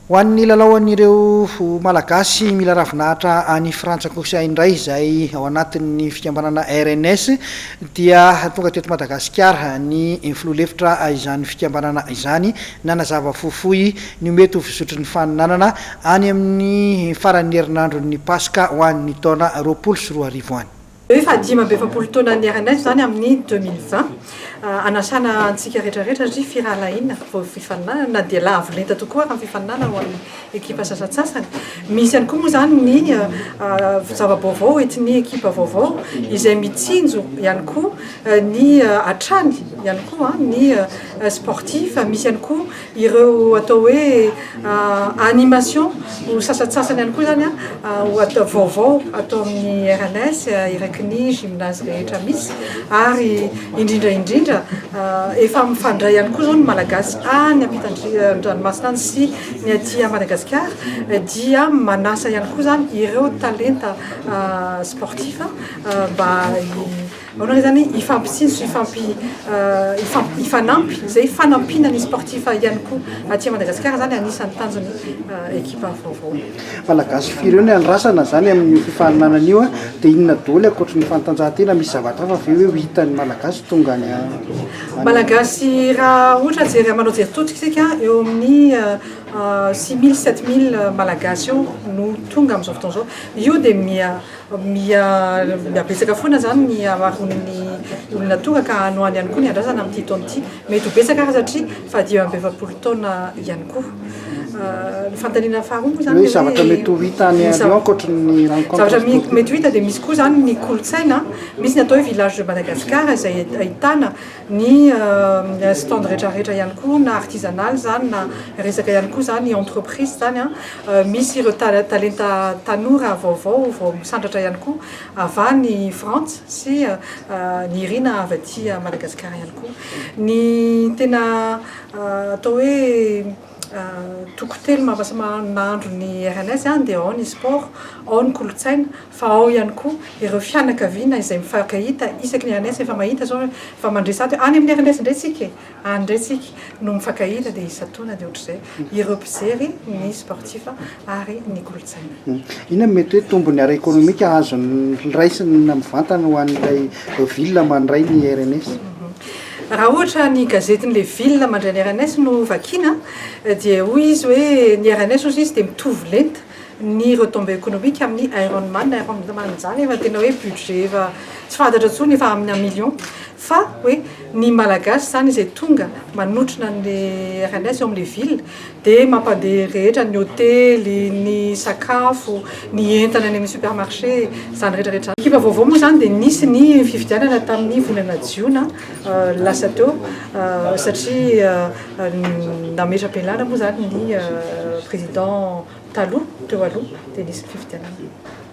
Ho an'ny lalaoan'ireo malagasy mila ravinahitra any Frantsa kosa indray izay ao anatin'ny fikambanana RNS dia tonga teto Madagasikara ny filoha-hevitra izany fikambanana izany nanazava fohifohy ny mety ho fisotry ny faninanana any amin'ny faran'ny herinandron'ny Paska ho an'ny taona 2024 any. Efa 10 taona ny RNS zany amin'ny 2020 anasana antsika rehetrarehetra satria firalaina vao fifaninana na dia lavo lenta tokoa raha fifaninana ho an'ny ekipa sasatsasany. Misy ihany koa moa zany ny zava-baovao entin'ny ekipa vaovao izay mitsinjo ihany koa ny atrany ihany koa ny sportif. Misy ihany koa ireo atao hoe animation ho sasatsasany ihany koa zany ho atao vaovao atao amin'ny RNS iraky ny gymnase rehetra misy ary indrindra efa mifandray ihany koa zao ny malagasy any ampitan-dranomasina any sy ny aty Madagasikara dia manasa ihany koa zany ireo talenta sportif mba onore zany ifampisinjo ifanampy zay fanampiana ny sportif ihany koa aty Madagasikara zany anisan'ny tanjony ekipa vaovao. Malagasy firy eo ny andrasana zany amin'ny fifaninana io dia inona daholo ankoatry ny fanatanjahantena misy zavatra fa avy eo hitan'ny malagasy tonga any malagasy raha ohatra jery manao jery totrika isika eo amin'ny 6000 7000 malagasy eo no tonga amin'izao fotoana izao. Io dia miabetsaka foana zany ny amaron'ny olona tonga ka hanoany ihany koa ny andrasana amin'ity taona ity mety ho betsaka raha satria fa 20 taona ihany koa. Ny fanontaniana faharoa moa zany zavatra mety ho hita any ankoatry ny zavatra mety ho hita dia misy koa zany ny kolontsaina misy ny atao hoe village de Madagascar izay ahitana ny stand rehetrarehetra ihany koa na artisanal zany na resaka ihany koa zany entreprise zany misy ireo talenta tanora vaovao vao misandratra ihany koa avy France sy ny irina avy aty Madagascar ihany koa. Ny tena atao hoe tokotelo mahasamanandro ny RNS dia ao ny sport, ao ny kolontsaina, fa ao ihany koa ireo fianakaviana izay mifankahita isaky ny RNS efa mahita zao fa mandresy any amin'ny RNS indray tsika andray tsika no mifankahita dia isataona dia ohatr'izay ireo mpijery ny sportif ary ny kolontsaina. Inona mety hoe tombony ara ekonomika azon'ny raisiny mivantana ho an'ilay ville mandray ny RNS? Raha ohatra ny gazetin'le ville mandray ny RNS no vakiana dia hoy izy hoe ny RNS ozy izy dia mitovy lenta ny retombées économiques amin'ny Ironman zany efa tena hoe budget efa tsy fantatra intsony efa amin'ny 1 million fa hoe ny malagasy zany izay tonga manotrina ny RNS eo amin'le ville dia mampandeha rehetra ny hôtely, ny sakafo, ny entana any amin'ny supermarché zany rehetrarehetra. Ekipa vaovao moa zany dia nisy ny fifidianana tamin'ny volana jiona lasa teo satria nametra-pialana moa zany ny président taloha teo aloha dia nisy fifidianana.